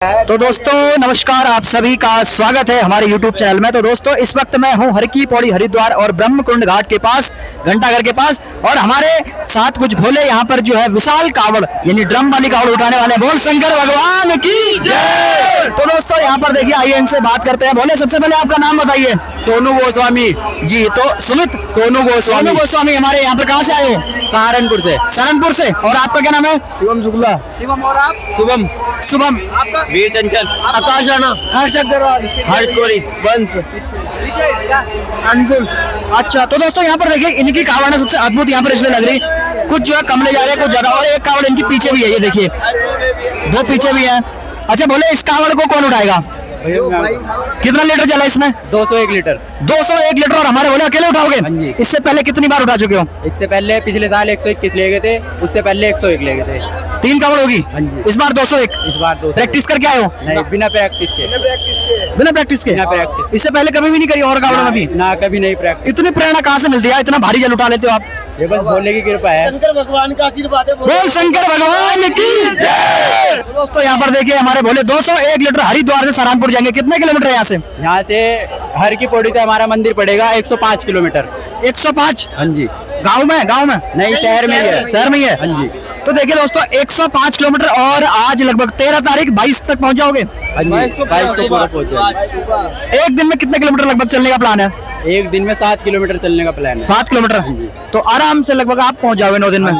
तो दोस्तों नमस्कार, आप सभी का स्वागत है हमारे YouTube चैनल में। तो दोस्तों इस वक्त मैं हूं हर की पौड़ी हरिद्वार और ब्रह्मकुंड घाट के पास, घंटाघर के पास, और हमारे साथ कुछ भोले यहाँ पर जो है विशाल कावड़ यानी ड्रम वाली कावड़ उठाने वाले हैं। बोल शंकर भगवान की जय। तो दोस्तों यहाँ पर देखिए, आइए इनसे बात करते हैं। भोले सबसे पहले आपका नाम बताइए। सोनू गोस्वामी जी। तो सुमित सोनू गोस्वामी हमारे यहाँ पर कहाँ से आए हो? सहारनपुर से। सहारनपुर से। और आपका क्या नाम है? शिवम शुक्ला। शिवम। और आप? शुभम। शुभम। आपका? वीर चंचल। आकाश राणा। हर्ष अग्रवाल। हर्ष कोरी। वंश। अंजुल। अच्छा, तो दोस्तों यहाँ पर देखिए, इनकी कावड़ सबसे अद्भुत यहाँ पर इसलिए लग रही, कुछ जो है कम ले जा रहे हैं, कुछ ज्यादा, और एक कावड़ इनकी पीछे भी है, ये देखिए दो पीछे भी है। अच्छा बोले, इस कावड़ को कौन उठाएगा? कितना लीटर चला इसमें? 201 लीटर। 201 लीटर। और हमारे बोले अकेले उठाओगे? हाँ जी। इससे पहले कितनी बार उठा चुके हो? इससे पहले पिछले साल 121 ले गए थे, उससे पहले 101 ले गए थे। 3 कावड़ होगी। हाँ जी। इस बार 201। इस बार 200। प्रैक्टिस करके आए हो? नहीं, बिना प्रैक्टिस के। बिना प्रैक्टिस के? बिना प्रैक्टिस। इससे पहले कभी भी नहीं करी और कावड़ में भी? ना, कभी नहीं प्रैक्टिस। इतनी प्रेरणा कहाँ से मिलती है? इतना भारी जल उठा लेते हो आप? ये बस भोले की कृपा है। शंकर भगवान का आशीर्वाद है। बोल शंकर भगवान की जय। दोस्तों यहाँ पर देखिए, हमारे भोले 201 लीटर हरिद्वार से सहारनपुर जाएंगे। कितने किलोमीटर है यहाँ से? यहाँ से हर की पौड़ी से हमारा मंदिर पड़ेगा 105 किलोमीटर। 105? हाँ जी। गाँव में? गाँव में नहीं, शहर में ही है। शहर में ही है। हाँ जी। तो देखिए दोस्तों, 105 किलोमीटर, और आज लगभग 13 तारीख 22 तक पहुंच जाओगे। हाँ जी, 22 को पूरा पहुंच जाएगा। एक दिन में कितने किलोमीटर लगभग चलने का प्लान है? एक दिन में 7 किलोमीटर चलने का प्लान है। 7 किलोमीटर? जी। तो आराम से लगभग आप पहुंच जाओगे 9 दिन में।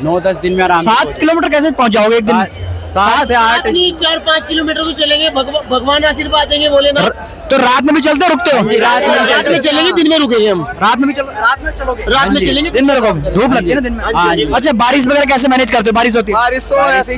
9-10 दिन में आराम से 7 किलोमीटर कैसे पहुंच जाओगे एक दिन में? 7 से 8। 4-5 किलोमीटर तो चलेंगे। भगवान आशीर्वाद देंगे बोले ना। तो रात में भी चलते रुकते हो? रात में चलेंगे, दिन में रुकेंगे हम। रात में भी रात में चलोगे? रात में चलेंगे, दिन में रुकोगे? धूप लगती है ना दिन में। हाँ जी। अच्छा, बारिश वगैरह कैसे मैनेज करते हो? बारिश होती है?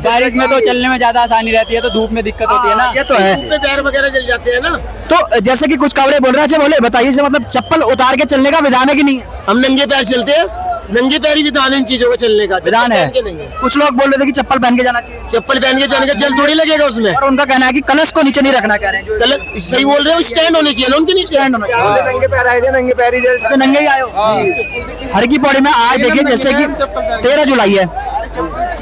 बारिश में तो चलने में ज्यादा आसानी रहती है, तो धूप में दिक्कत होती है ना। ये तो है। पे पैर वगैरह जल जाते हैं ना। तो जैसे कि कुछ कावड़े बोल रहे हैं, अच्छा बोले बताइए, से मतलब चप्पल उतार के चलने का विधान है कि नहीं? हम नंगे पैर चलते हैं। नंगे पैर ही विधान है इन चीजों को चलने का। विधान है। कुछ लोग बोल रहे थे कि चप्पल पहन के जाना चाहिए। चप्पल पहन के जाने का जल थोड़ी लगेगा उसमें। और उनका कहना है कि कलश को नीचे नहीं रखना, कह रहे हैं। गलत, सही बोल रहे हो। स्टैंड होने चाहिए ना उनके नीचे। स्टैंड होना चाहिए। नंगे पैर आए थे, नंगे पैर ही तो नंगे ही आए हो? हर की पौड़ी में आज देखिए, जैसे कि 13 जुलाई है,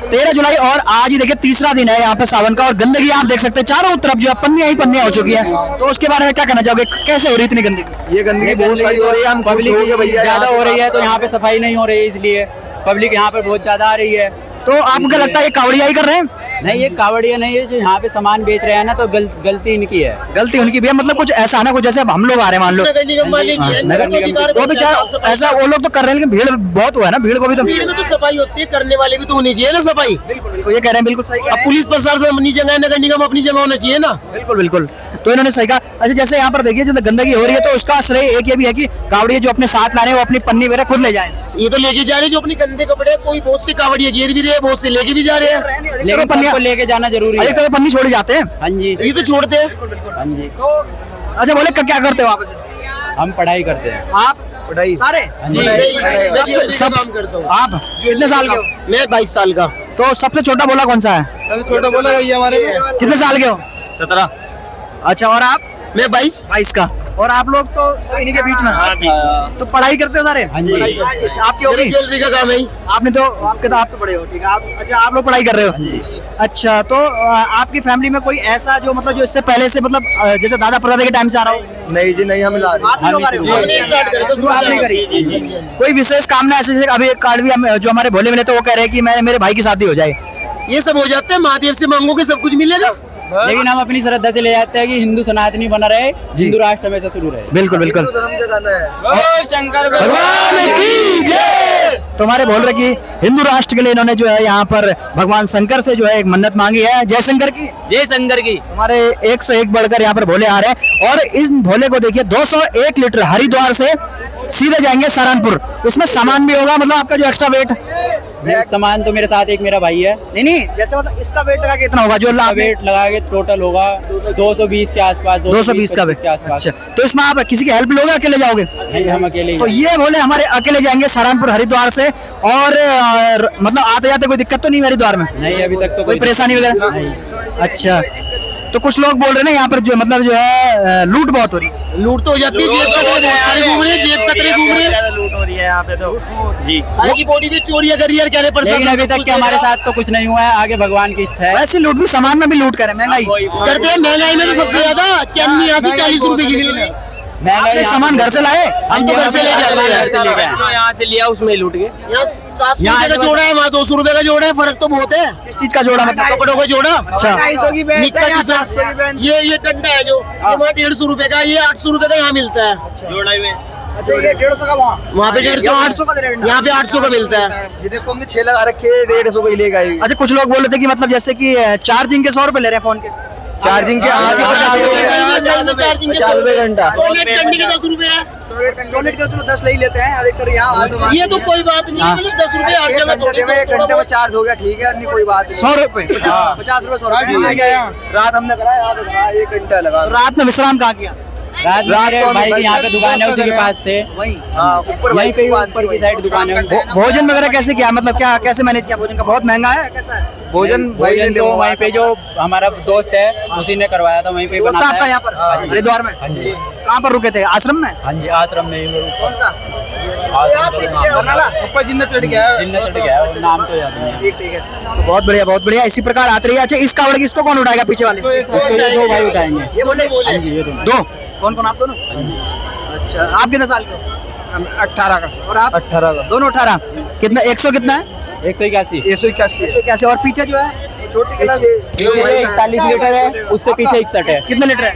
13 जुलाई, और आज ही देखिए तीसरा दिन है यहाँ पे सावन का, और गंदगी आप देख सकते हैं चारों तरफ जो है पन्नियां ही पन्नियां हो चुकी है। तो उसके बारे में क्या कहना चाहोगे? कैसे हो रही इतनी गंदगी? ये गंदगी बहुत सारी हो रही है। हम पब्लिक ज्यादा हो रही है, तो यहाँ पे सफाई नहीं हो रही है, इसलिए पब्लिक यहाँ पे बहुत ज्यादा आ रही है। तो आपको क्या लगता है ये कावड़िया ही कर रहे हैं? नहीं, ये कावड़िया नहीं है, जो यहाँ पे सामान बेच रहे हैं ना, तो गलती इनकी है। गलती उनकी भी है, मतलब कुछ ऐसा ना, कुछ जैसे अब हम लोग आ रहे हैं मान लो, नगर निगम वाले भी हैं, नगर निगम वो भी चाहे ऐसा वो लोग तो कर रहे हैं, लेकिन भीड़ बहुत हुआ है ना, भीड़ को भी तो भीड़ में तो सफाई होती है, करने वाले भी तो होनी चाहिए ना सफाई। बिल्कुल, ये कह रहे हैं, बिल्कुल सही कह अब रहे हैं। पुलिस प्रशासन अपनी जगह है, नगर निगम अपनी जगह होना चाहिए ना। बिल्कुल बिल्कुल, तो इन्होंने सही कहा। अच्छा, जैसे यहाँ पर देखिए, जब गंदगी हो रही है, तो उसका श्रेय एक ये भी है कि कावड़िया जो अपने साथ ला रहे हैं, वो अपनी पन्नी वगैरह खुद ले जाए। ये तो लेके जा रहे हैं जो अपने गंदे कपड़े, कोई बहुत से कावड़िया गिर भी रहे हैं, बहुत से लेके भी जा रहे हैं। लेकिन सबको लेके जाना जरूरी है। तो पन्नी छोड़ जाते हैं। हाँ जी। ये तो छोड़ते हैं। हाँ जी। तो अच्छा बोले, क्या करते हो आप? हम पढ़ाई करते हैं। आप पढ़ाई सारे? हाँ जी। सब काम करता हूँ। आप कितने साल के हो? मैं 22 साल का। तो सबसे छोटा बोला कौन सा है? सबसे छोटा बोला ये हमारे। कितने साल के हो? 17। अच्छा, और आप? मैं 22 का। और आप लोग तो सब इन्हीं के बीच में तो पढ़ाई करते हो सारे? हाँ जी। अच्छा, आपकी होगी? ज्वेलरी का काम है। आपने तो आप तो बड़े हो, ठीक है। आप अच्छा, आप लोग पढ़ाई कर रहे हो? अच्छा, तो आपकी फैमिली में कोई ऐसा जो मतलब जो इससे पहले से मतलब जैसे दादा परदादा के टाइम से आ रहा हो? नहीं जी, नहीं, हम आप लोग आ रहे हो? हमने स्टार्ट करा था, शुरू आपने करी? कोई विशेष कामना ऐसे जैसे अभी एक कार्ड भी जो हमारे भोले मिले, तो वो कह रहे हैं कि मेरे भाई की शादी हो जाए? ये सब हो जाता है, महादेव से मांगोगे सब कुछ मिलेगा। लेकिन हम अपनी श्रद्धा से ले जाते हैं कि हिंदू सनातनी बना रहे, हिंदू राष्ट्र हमेशा शुरू रहे। बिल्कुल बिल्कुल। शंकर भगवान की जय। तुम्हारे बोल रहे कि हिंदू राष्ट्र के लिए इन्होंने जो है यहाँ पर भगवान शंकर से जो है एक मन्नत मांगी है। जय शंकर की। जय शंकर की। हमारे एक से एक बढ़कर यहाँ पर भोले आ रहे हैं, और इस भोले को देखिए 201 लीटर हरिद्वार से सीधे जाएंगे सहारनपुर। इसमें सामान भी होगा, मतलब आपका जो एक्स्ट्रा वेट? सामान तो मेरे साथ एक मेरा भाई है। नहीं, जैसे मतलब इसका वेट लगा कितना होगा? जो वेट लगा के टोटल होगा 220 के आसपास। 220 का वेट। अच्छा, तो इसमें आप किसी की हेल्प लोगे, अकेले जाओगे? नहीं, हम अकेले ही तो ये बोले हमारे अकेले जाएंगे सहारनपुर हरिद्वार से, और मतलब आते जाते कोई दिक्कत तो नहीं हरिद्वार में? नहीं, अभी तक तो कोई परेशानी वगैरह नहीं। अच्छा, तो कुछ लोग बोल रहे हैं ना यहाँ पर जो मतलब जो है लूट बहुत हो रही है। लूट तो हो जाती है, जेब कतरे बहुत सारे घूम रहे हैं, जेब कतरे घूम रहे हैं, लूट हो रही है यहाँ पे तो जी। की बॉडी पे चोरियां कर रही है, कह रहे लेकिन अभी तक के हमारे साथ तो कुछ नहीं हुआ है, आगे भगवान की इच्छा है। वैसे लूट भी सामान में भी लूट करें, महंगाई करते हैं। महंगाई में तो सबसे ज्यादा कैमनी यहाँ से 40 रुपए की मिल रही है। आपने सामान घर से लाए? हम तो घर से लेके आते हैं, जो यहाँ से लिया उसमें ही लूट गए। यहाँ 700 रुपए का जोड़ा है, वहाँ 200 रुपए का जोड़ा है, फर्क तो बहुत है। किस चीज का जोड़ा मतलब? कपड़ों का जोड़ा। अच्छा। निक्कर टी-शर्ट, ये टंडा है जो ये वहाँ 150 रुपए का, ये 800 रुपए का यहाँ मिलता है। जोड़ा में अच्छा, ये 150 का वहाँ पे 150, 800 का दे रहे हैं। यहाँ पे 800 का मिलता है। ये देखो हमने 6 लगा रखे, 150 का ही लेगा। अच्छा, कुछ लोग बोल रहे थे कि मतलब जैसे कि चार्जिंग के 100 रुपए ले रहे हैं फोन के, चार्जिंग के चार्जिंग के 50 रुपए घंटा, टॉयलेट करने के 10 रुपए है। टॉयलेट के चलो 10 ले ही लेते हैं अधिकतर यहाँ। ये तो कोई बात नहीं है, मतलब 10 रुपए हर जगह घंटे में चार्ज हो गया, ठीक है, नहीं कोई बात नहीं। 100 रुपए, 50 रुपए, 100 रुपए। रात हमने कराया, 1 घंटा लगा। रात में विश्राम कहाँ किया? रात मेरे भाई की यहाँ पे दुकान है, उसी के पास थे, वहीं ऊपर वहीं पे ऊपर की साइड दुकान है। भोजन वगैरह कैसे किया, मतलब क्या कैसे मैनेज किया? भोजन का बहुत महंगा है, कैसा है भोजन? भोजन तो वहीं पे जो हमारा दोस्त है उसी ने करवाया था, वहीं पे दोस्त बनाता आपका है। यहाँ पर हरिद्वार में? हाँ जी। कहाँ पर रुके थे? आश्रम में? हाँ जी, आश्रम में ही। कौन सा? ऊपर जिन्ना चढ़ गया है, जिन्ना चढ़ गया है, वो नाम तो याद नहीं है। ठीक है, तो बहुत बढ़िया, बहुत बढ़िया। इसी प्रकार आती रही है। अच्छा, इस कावड़ की इसको कौन उठाएगा पीछे वाले? इसको ये 2 भाई उठाएंगे। ये बोले हाँ जी, ये दोनों। दो? कौन कौन? आप दोनों? अच्छा, आप कितने साल के हो? 18 का। और आप? 18 का। दोनों 18। कितना? 100 कितना है? 181। 181। और पीछे जो है छोटी गिलास 41 लीटर है, उससे पीछे 61 है। कितने लीटर है?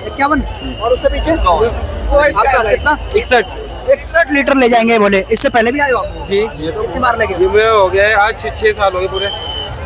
51। और उससे पीछे आपका कितना? 61 लीटर ले जाएंगे बोले। इससे पहले भी आए हो आप? जी। ये तो कितनी बार लगे? ये हो गया आज 6 साल हो गए पूरे।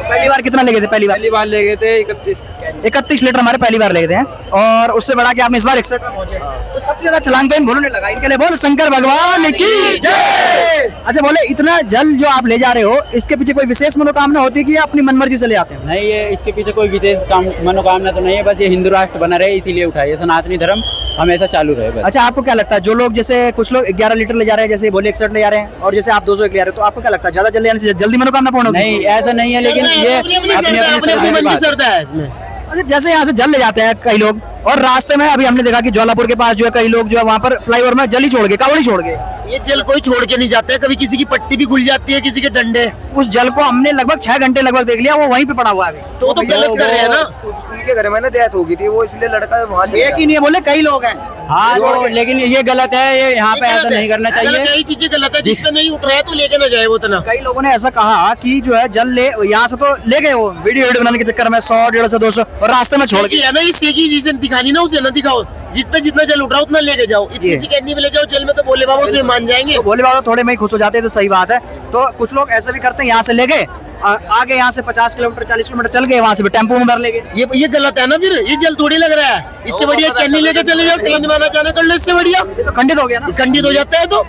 पहली बार कितना ले गए थे? पहली बार ले गए थे 31 लीटर हमारे पहली बार ले गए थे। और उससे बड़ा कि आपने इस बार 61 में पहुंचे। तो सबसे ज्यादा छलांग तो इन भोलों ने लगा। इनके लिए बोल शंकर भगवान की जय। अच्छा, बोले इतना जल जो आप ले जा रहे हो, इसके पीछे कोई विशेष मनोकामना होती है कि आप अपनी मनमर्जी से ले आते हैं? नहीं, ये इसके पीछे कोई विशेष मनोकामना तो नहीं है, बस ये हिंदू राष्ट्र बना रहे इसीलिए उठाए, सनातनी धर्म हमेशा चालू रहे बस। अच्छा, आपको क्या लगता है जो लोग जैसे कुछ लोग 11 लीटर ले जा रहे हैं, जैसे बोले 61 ले जा रहे हैं, और जैसे आप 201 ले जा रहे हो, तो आपको क्या लगता है ज्यादा जल लेने से जल्दी मनोकामना पूर्ण होगी? नहीं, ऐसा नहीं है, लेकिन ये अपने मन की श्रद्धा है इसमें। अच्छा, जैसे यहाँ से जल ले जाते हैं कई लोग, और रास्ते में अभी हमने देखा कि जौलापुर के पास जो है कई लोग जो है वहाँ पर फ्लाईओवर में जल ही छोड़ गए, कावड़ ही छोड़ गए। ये जल कोई छोड़ के नहीं जाता है, कभी किसी की पट्टी भी खुल जाती है, किसी के डंडे। उस जल को हमने लगभग 6 घंटे लगभग देख लिया, वो वहीं पे पड़ा हुआ है अभी। तो वो तो गलत कर रहे हैं ना। उनके घर में ना डेथ हो गई थी, वो इसलिए लड़का वहाँ एक ही नहीं है, बोले कई लोग हैं। हाँ, तो लेकिन ये गलत है, ये यहाँ पे ऐसा नहीं करना चाहिए। यही चीजें गलत है, जिससे नहीं उठ रहा है तो लेके ना जाए वो इतना। कई लोगों ने ऐसा कहा कि जो है जल ले यहाँ से तो ले गए, वो वीडियो बनाने के चक्कर में 100, 150, 200 और रास्ते में छोड़ गए। है ना, इस की चीजें दिखानी ना, उसे ना दिखाओ। जिस पे जितना जल उठ रहा है उतना लेके जाओ। इतनी सी कैंडी में ले जाओ जल में, तो बोले बाबा उसमें मान जाएंगे। तो बोले बाबा थोड़े में ही खुश हो जाते हैं, तो सही बात है। तो कुछ लोग ऐसे भी करते हैं, यहाँ से ले गए, आगे यहाँ से 50 किलोमीटर 40 किलोमीटर चल गए, वहाँ से भी टेम्पो में भर ले गए। ये गलत है ना, फिर ये जल थोड़ी लग रहा है। इससे बढ़िया कैंडी लेके चले जाओ, ट्रेन में आना जाना कर लो, इससे बढ़िया। ये तो खंडित हो गया ना, खंडित हो जाता है। तो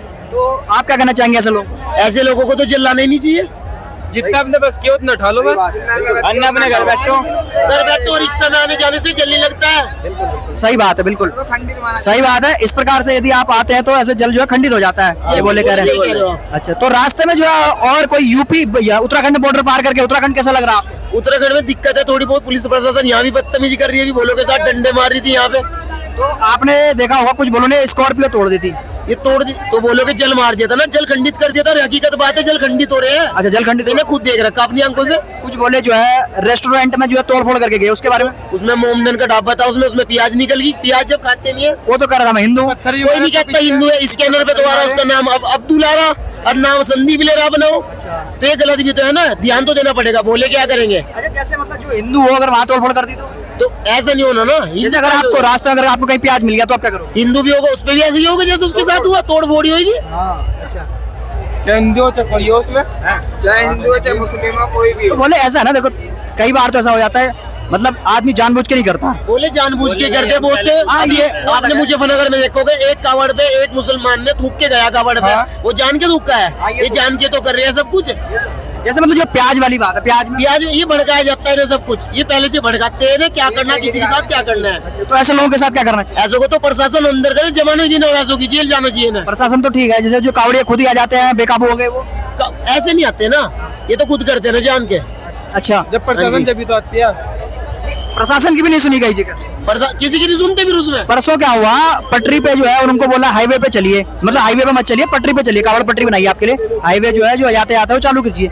आप क्या कहना चाहेंगे ऐसे लोग? ऐसे लोगों को तो जल लाना ही नहीं चाहिए। जितना अपने बस किया उतना उठा लो बस, अन्ना अपने घर बैठो। रिक्शा में आने जाने से जल नहीं लगता है। सही बात है, बिल्कुल सही बात है। इस प्रकार से यदि आप आते हैं तो ऐसे जल जो है खंडित हो जाता है, ये बोले कह रहे हैं। अच्छा, तो रास्ते में जो है और कोई यूपी या उत्तराखंड बॉर्डर पार करके उत्तराखंड कैसा लग रहा है आपको? उत्तराखंड में दिक्कत है थोड़ी बहुत, पुलिस प्रशासन यहाँ भी बदतमीजी कर रही है, भोलों के साथ डंडे मार रही थी यहाँ पे। तो आपने देखा होगा कुछ बोलों ने स्कॉर्पियो तोड़ दी थी, ये तोड़ दी तो बोलो कि जल मार दिया था ना, जल खंडित कर दिया था। हकीकत बात है, जल खंडित हो रहे हैं। अच्छा, जल खंडित मैंने खुद देख रखा अपनी आंखों से। कुछ बोले जो है रेस्टोरेंट में जो है तोड़ फोड़ करके गए, उसके बारे में? उसमें मोमडन का ढाबा था, उसमें प्याज निकल गई। प्याज जब खाते नहीं है, वो तो कह रहा था मैं हिंदू। कोई नहीं कहता हिंदू है। स्कैनर पे दोबारा उसका नाम अब अब्दुल आ रहा और नाम संदीप ले रहा बनाओ। तो ये गलत भी तो है ना, ध्यान तो देना पड़ेगा। बोले क्या करेंगे? अच्छा, जैसे मतलब जो हिंदू हो अगर वहाँ तोड़ फोड़ कर दी तो ऐसा नहीं होना ना। जैसे अगर आपको रास्ते में अगर आपको कहीं प्याज मिल गया तो आप क्या करोगे? हिंदू भी होगा, उस पर भी ऐसे ही होगा जैसे उसके साथ हुआ, तोड़ फोड़ी होगी। अच्छा, चाहे हिंदू हो चाहे कोई हो, उसमें चाहे हिंदू हो चाहे मुस्लिम हो, कोई भी हो। तो बोले ऐसा है ना, देखो कई बार तो ऐसा हो जाता है, मतलब आदमी जानबूझ के नहीं करता। बोले जानबूझ के करते बहुत से। ये आपने मुजफ्फरनगर में देखोगे, एक कावड़ पे एक मुसलमान ने थूक के गया कावड़ पे, वो जान के थूका है। ये जान के तो कर रहे हैं सब कुछ। जैसे मतलब जो प्याज वाली बात है, प्याज ये भड़काया जाता है ना सब कुछ। ये पहले से भड़काते हैं ना, क्या करना है, किसी के साथ क्या करना है। तो ऐसे लोगों के साथ क्या करना चाहिए? ऐसो को तो प्रशासन अंदर करे, जमाने ही नहीं ऐसो की जेल जाना चाहिए ना। प्रशासन तो ठीक है, जैसे जो कावड़िया खुद ही आ जाते हैं, बेकाबू हो गए वो ऐसे नहीं आते ना, ये तो खुद करते हैं ना जान के। अच्छा, जब प्रशासन जब भी तो आती है। प्रशासन की भी नहीं सुनी गई जगह। किसी की नहीं सुनते फिर उसमें। परसों क्या हुआ, पटरी पे जो है और उनको बोला हाईवे पे चलिए, मतलब हाईवे पे मत चलिए, पटरी पे चलिए, कावड़ पटरी बनाइए आपके लिए, हाईवे जो है जो यातायात है वो चालू कीजिए।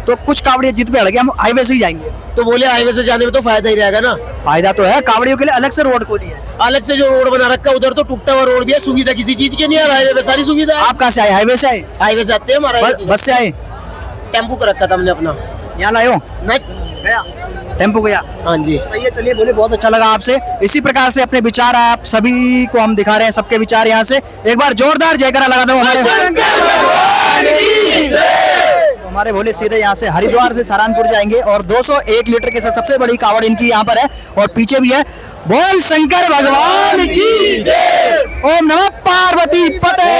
तो कुछ कावड़िया जिद पे अड़ गए, हम हाईवे से ही जाएंगे। तो बोले हाईवे से जाने में तो फायदा ही रहेगा ना। फायदा तो है, कावड़ियों के लिए अलग से रोड खोली है। अलग से जो रोड बना रखा है उधर तो टूटा हुआ रोड भी है, सुविधा किसी चीज की नहीं है। हाईवे पे सारी सुविधा है। आप कहाँ से आए, हाईवे से आए? हाईवे से आते हैं हमारा। बस से आए? टेम्पू का रखा था हमने अपना। यहाँ लाए हो? नहीं गया टेम्पो गया। हाँ जी सही है, चलिए बोले, बहुत अच्छा लगा आपसे। इसी प्रकार से अपने विचार आप सभी को हम दिखा रहे हैं, सबके विचार यहाँ से। एक बार जोरदार जयकारा लगा दो हमारे। तो हमारे भोले सीधे यहाँ से हरिद्वार से सहारनपुर जाएंगे और 201 लीटर के साथ सबसे बड़ी कावड़ इनकी यहाँ पर है और पीछे भी है। बोल शंकर भगवान की जय। ओम नमः पार्वती पते।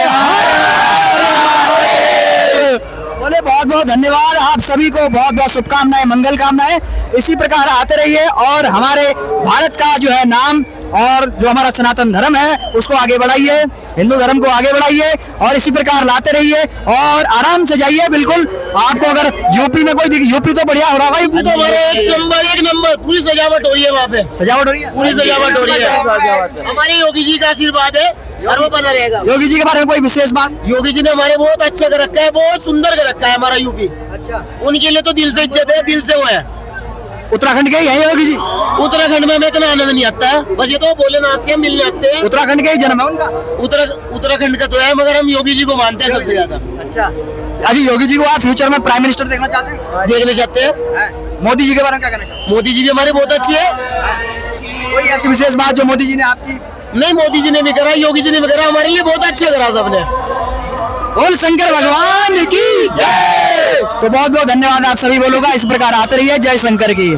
बोले बहुत बहुत धन्यवाद आप सभी को, बहुत बहुत शुभकामनाएं, मंगल कामनाएं। इसी प्रकार आते रहिए और हमारे भारत का जो है नाम और जो हमारा सनातन धर्म है उसको आगे बढ़ाइए, हिंदू धर्म को आगे बढ़ाइए और इसी प्रकार लाते रहिए और आराम से जाइए। बिल्कुल आपको अगर यूपी में कोई यूपी तो बढ़िया हो रहा भाई, तो हमारे एक नंबर पूरी सजावट हो रही है वहाँ पे। सजावट हो रही है, पूरी सजावट हो रही है। हमारे योगी जी का आशीर्वाद है और वो बना रहेगा। योगी जी के बारे में कोई विशेष बात? योगी जी ने हमारे बहुत अच्छा कर रखा है, बहुत सुंदर कर रखा है हमारा यूपी। अच्छा, उनके लिए तो दिल से इज्जत है, दिल से वो है। उत्तराखंड के ही है योगी जी? उत्तराखंड में हमें इतना आनंद नहीं आता है, बस ये तो भोलेनाथ से हम मिलने आते हैं। उत्तराखंड के ही जन्म है उनका? उत्तराखंड का तो है, मगर हम योगी जी को मानते हैं सबसे ज्यादा। अच्छा, अच्छा, योगी जी को आप फ्यूचर में प्राइम मिनिस्टर देखना चाहते हैं? देखना चाहते हैं। मोदी जी के बारे में क्या कहना चाहते हैं? मोदी जी भी हमारे बहुत अच्छे है। कोई ऐसी विशेष बात जो मोदी जी ने आपकी? नहीं, मोदी जी ने भी करा, योगी जी ने भी करा, हमारे लिए बहुत अच्छा करा सबने। बोल शंकर भगवान की जय। तो बहुत बहुत धन्यवाद आप सभी बोलोगा, इस प्रकार आते रहिए। जय शंकर की।